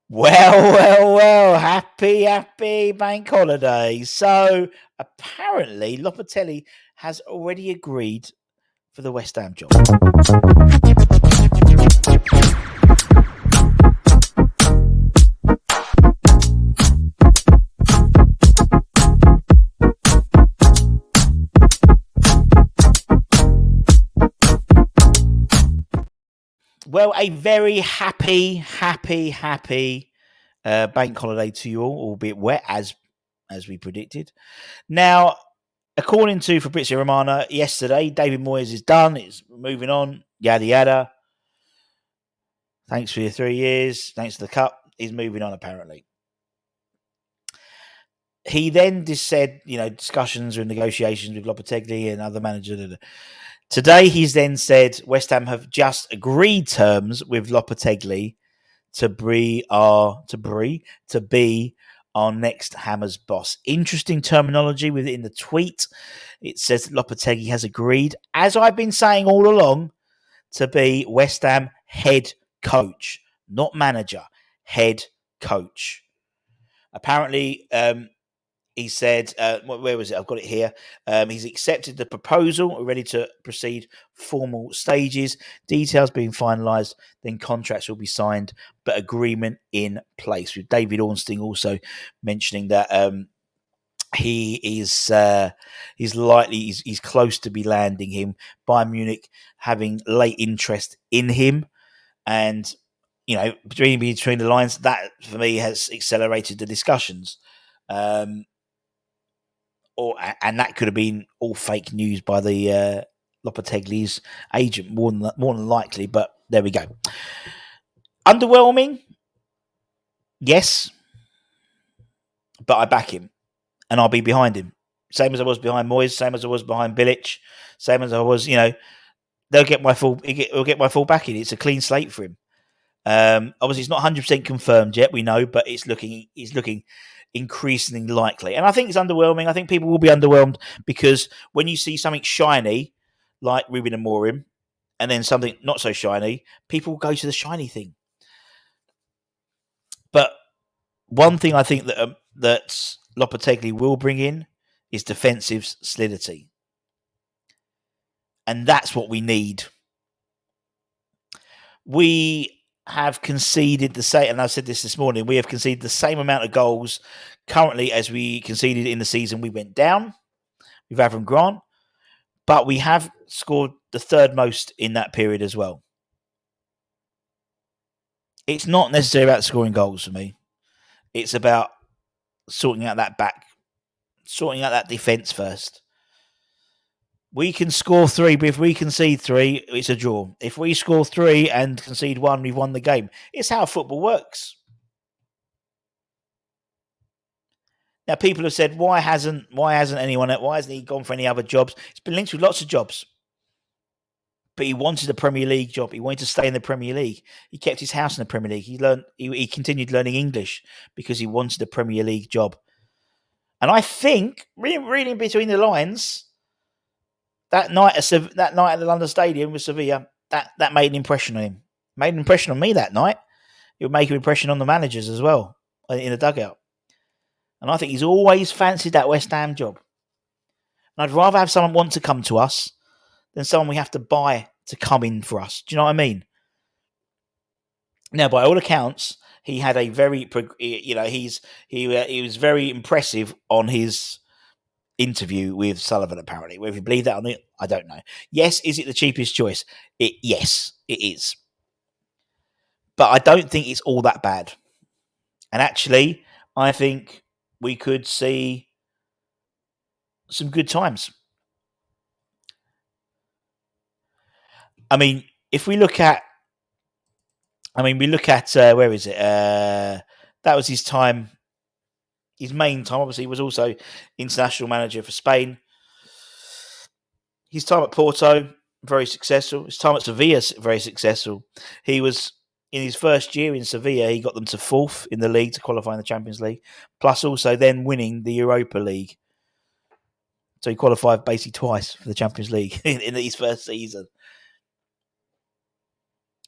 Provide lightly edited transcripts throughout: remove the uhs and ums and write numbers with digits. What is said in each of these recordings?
Well. Happy bank holiday. So apparently, Lopetegui has already agreed for the West Ham job. Well, a very happy bank holiday to you all, albeit wet as we predicted. Now, according to Fabrizio Romano yesterday, David Moyes is done. It's moving on. Yada yada. Thanks for your 3 years. Thanks for the cup. He's moving on apparently. He then just said, discussions and negotiations with Lopetegui and other managers. Today, he's then said West Ham have just agreed terms with Lopetegui to be our next Hammers boss. Interesting terminology within the tweet. It says that Lopetegui has agreed, as I've been saying all along, to be West Ham head coach, not manager, head coach. Apparently, he said, where was it? I've got it here. He's accepted the proposal. We're ready to proceed formal stages. Details being finalised. Then contracts will be signed, but agreement in place. With David Ornstein also mentioning that he is he's close to be landing him. Bayern Munich having late interest in him, and between the lines, that for me has accelerated the discussions. And that could have been all fake news by the Lopetegui's agent, more than likely. But there we go. Underwhelming, yes, but I back him, and I'll be behind him. Same as I was behind Moyes, same as I was behind Bilic, same as I was. They'll get my full. He'll get my full backing. It's a clean slate for him. Obviously, it's not 100% confirmed yet. We know, but it's looking increasingly likely. And I think it's underwhelming. I think people will be underwhelmed because when you see something shiny like Ruben Amorim and then something not so shiny, people will go to the shiny thing. But one thing I think that Lopetegui will bring in is defensive solidity. And that's what we need. We have conceded the same, and I said this morning, we have conceded the same amount of goals currently as we conceded in the season we went down with Avram Grant, but we have scored the third most in that period as well. It's not necessarily about scoring goals for me. It's about sorting out that defence first. We can score 3, but if we concede 3, it's a draw. If we score 3 and concede 1, we've won the game. It's how football works. Now, people have said, why hasn't he gone for any other jobs? It's been linked with lots of jobs. But he wanted a Premier League job. He wanted to stay in the Premier League. He kept his house in the Premier League. He continued learning English because he wanted a Premier League job. And I think, reading between the lines, that night at the London Stadium with Sevilla, that made an impression on him. Made an impression on me that night. It would make an impression on the managers as well in the dugout. And I think he's always fancied that West Ham job. And I'd rather have someone want to come to us than someone we have to buy to come in for us. Do you know what I mean? Now, by all accounts, he had a very, he was very impressive on his interview with Sullivan, apparently. Whether you believe that or not, I don't know. Yes, is it the cheapest choice? Yes, it is. But I don't think it's all that bad. And actually, I think we could see some good times. I mean, if we look at, where is it? That was his time. His main time, obviously, he was also international manager for Spain. His time at Porto, very successful. His time at Sevilla, very successful. He was, in his first year in Sevilla, he got them to 4th in the league to qualify in the Champions League, plus also then winning the Europa League. So he qualified basically twice for the Champions League in his first season.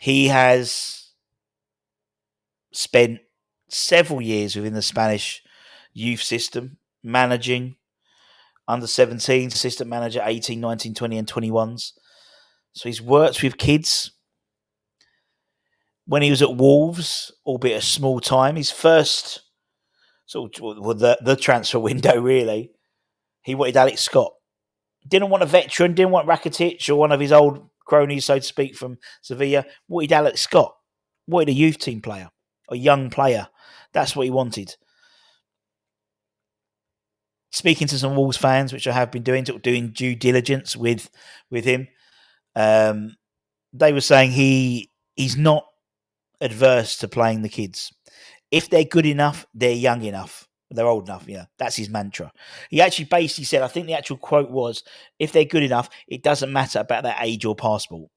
He has spent several years within the Spanish youth system, managing under 17s, assistant manager 18, 19, 20, and 21s. So he's worked with kids. When he was at Wolves, albeit a small time, his first sort of the transfer window, really, he wanted Alex Scott. Didn't want a veteran, didn't want Rakitic or one of his old cronies, so to speak, from Sevilla. Wanted Alex Scott. Wanted a youth team player, a young player. That's what he wanted. Speaking to some Wolves fans, which I have been doing due diligence with him, they were saying he's not adverse to playing the kids. If they're good enough, they're young enough. They're old enough, That's his mantra. He actually basically said, I think the actual quote was, if they're good enough, it doesn't matter about their age or passport.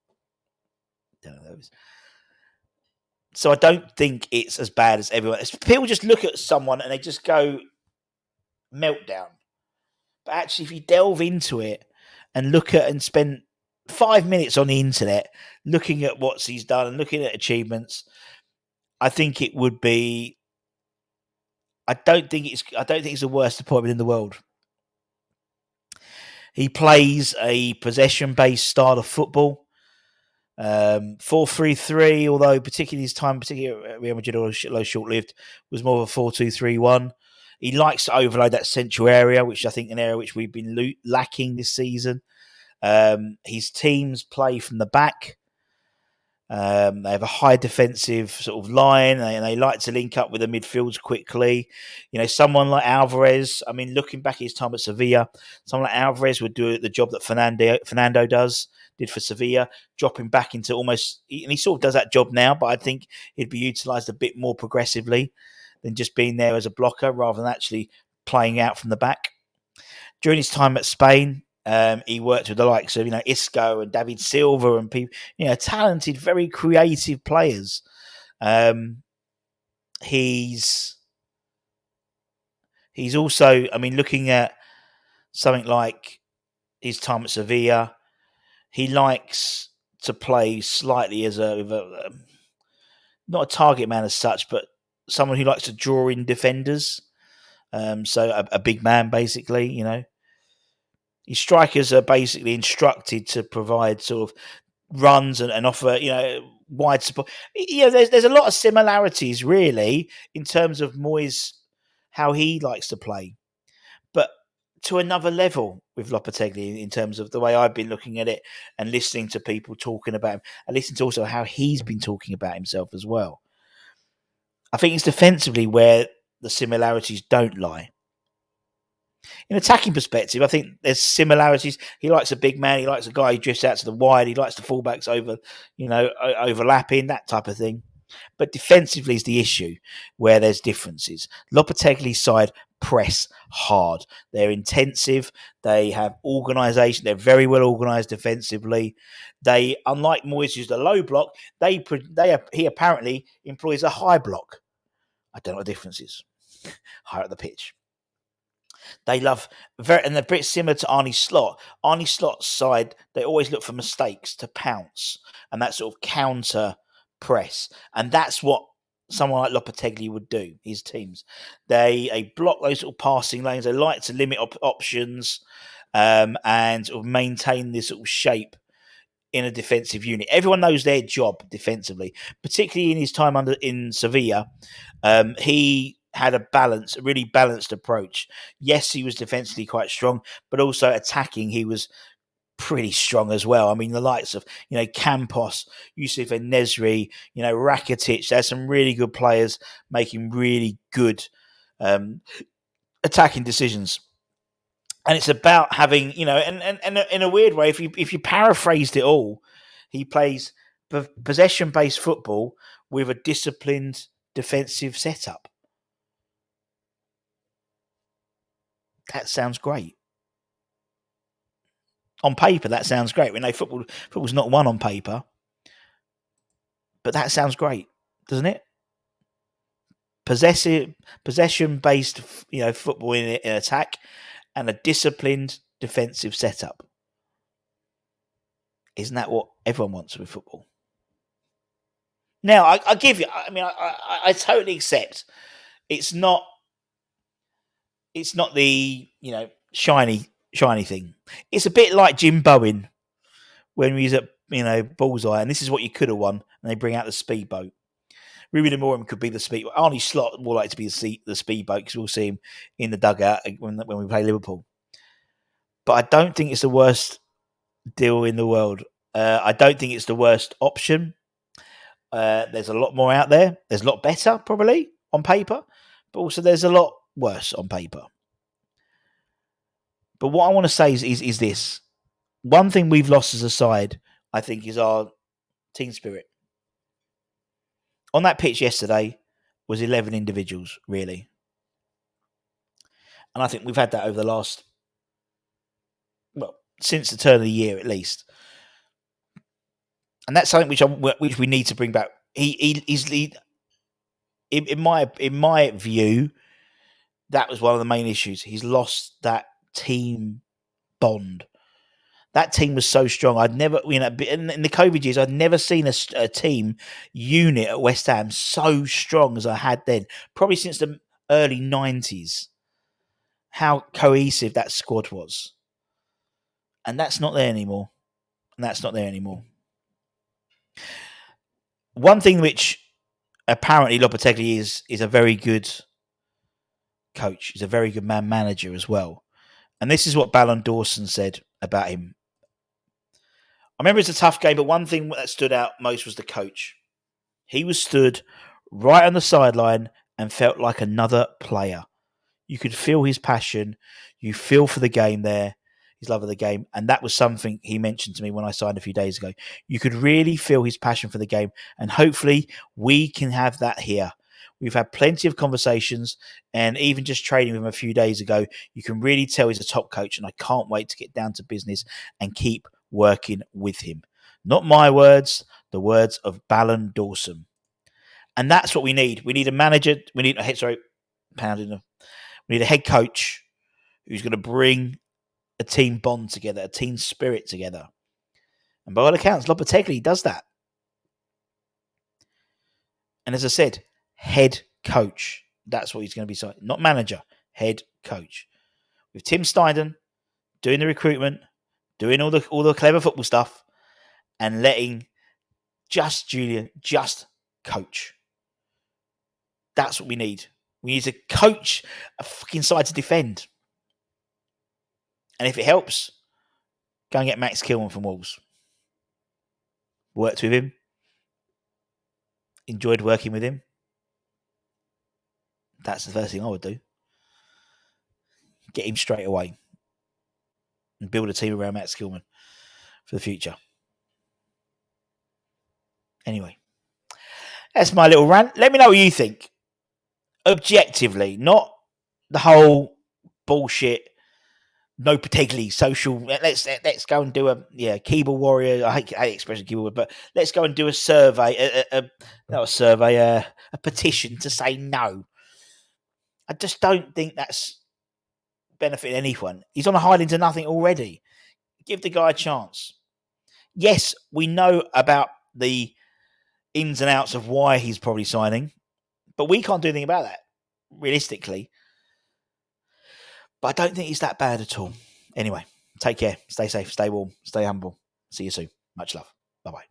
So I don't think it's as bad as everyone. People just look at someone and they just go meltdown. But actually, if you delve into it and look at and spend 5 minutes on the internet looking at what he's done and looking at achievements, I think it would be. I don't think it's the worst appointment in the world. He plays a possession-based style of football, 4-3-3. Although particularly his time, particularly at Real Madrid, although short-lived, was more of a 4-2-3-1. He likes to overload that central area, which I think an area which we've been lacking this season. His teams play from the back. They have a high defensive sort of line, and they like to link up with the midfields quickly. Someone like Alvarez. I mean, looking back at his time at Sevilla, someone like Alvarez would do the job that Fernando did for Sevilla, dropping back into almost, and he sort of does that job now. But I think he'd be utilised a bit more progressively than just being there as a blocker, rather than actually playing out from the back. During his time at Spain, he worked with the likes of Isco and David Silva and people, talented, very creative players. He's also, I mean, looking at something like his time at Sevilla, he likes to play slightly as not a target man as such, but someone who likes to draw in defenders. So a big man, basically, His strikers are basically instructed to provide sort of runs and offer, wide support. There's a lot of similarities, really, in terms of Moyes, how he likes to play, but to another level with Lopetegui in terms of the way I've been looking at it and listening to people talking about him, and listening to also how he's been talking about himself as well. I think it's defensively where the similarities don't lie. In attacking perspective, I think there's similarities. He likes a big man. He likes a guy who drifts out to the wide. He likes the fullbacks overlapping, that type of thing. But defensively is the issue where there's differences. Lopetegui's side press hard. They're intensive. They have organisation. They're very well organised defensively. They, unlike Moyes, who's the low block, he apparently employs a high block. I don't know what the difference is. Higher up the pitch. They love and they're pretty similar to Arne Slot. Arne Slot's side, they always look for mistakes to pounce and that sort of counter press. And that's what someone like Lopetegui would do, his teams. They block those sort of passing lanes. They like to limit options and sort of maintain this sort of shape in a defensive unit. Everyone knows their job defensively, particularly in his time in Sevilla. He had a really balanced approach. Yes, he was defensively quite strong, but also attacking, he was pretty strong as well. I mean, the likes of, Campos, Yusuf Nesri, Rakitic, there's some really good players making really good attacking decisions. And it's about having, and in a weird way, if you paraphrased it all, he plays possession-based football with a disciplined defensive setup. That sounds great. On paper, that sounds great. We know football's not won on paper, but that sounds great, doesn't it? Possession-based, football in attack, and a disciplined defensive setup. Isn't that what everyone wants with football? Now, I give you. I mean, I totally accept. It's not. It's not the shiny thing. It's a bit like Jim Bowen when he was at Bullseye, and this is what you could have won. And they bring out the speedboat. Ruben Amorim could be the speedboat. Arnie Slot more like to be the speedboat because we'll see him in the dugout when we play Liverpool. But I don't think it's the worst deal in the world. I don't think it's the worst option. There's a lot more out there. There's a lot better, probably, on paper. But also there's a lot worse on paper. But what I want to say is this. One thing we've lost as a side, I think, is our team spirit. On that pitch yesterday was 11 individuals, really. And I think we've had that over the last, since the turn of the year at least. And that's something which we need to bring back. In my view, that was one of the main issues. He's lost that team bond. That team was so strong. I'd never, in the COVID years, I'd never seen a team unit at West Ham so strong as I had then. Probably since the early 90s. How cohesive that squad was. And that's not there anymore. One thing which apparently Lopetegui is a very good coach. He's a very good manager as well. And this is what Ballon Dawson said about him. I remember it's a tough game, but one thing that stood out most was the coach. He was stood right on the sideline and felt like another player. You could feel his passion. You feel for the game there, his love of the game. And that was something he mentioned to me when I signed a few days ago. You could really feel his passion for the game. And hopefully we can have that here. We've had plenty of conversations, and even just trading with him a few days ago, you can really tell he's a top coach, and I can't wait to get down to business and keep working with him. Not my words, the words of Ballon Dawson. And that's what we need. We need a manager. We need we need a head coach who's going to bring a team bond together, a team spirit together. And by all accounts, Lopetegui does that. And as I said, head coach. That's what he's going to be. Not manager, head coach. With Tim Steindon doing the recruitment, doing all the clever football stuff, and letting Julian coach. That's what we need. We need to coach a fucking side to defend. And if it helps, go and get Max Kilman from Wolves. Worked with him. Enjoyed working with him. That's the first thing I would do. Get him straight away. And build a team around Max Kilman for the future. Anyway. That's my little rant. Let me know what you think. Objectively, not the whole bullshit Lopetegui social. Let's go and do a keyboard warrior. I hate expression keyboard, but let's go and do a survey. A petition to say no. I just don't think that's benefiting anyone. He's on a hiding to nothing already. Give the guy a chance. Yes, we know about the ins and outs of why he's probably signing, but we can't do anything about that, realistically. But I don't think he's that bad at all. Anyway, take care. Stay safe. Stay warm. Stay humble. See you soon. Much love. Bye-bye.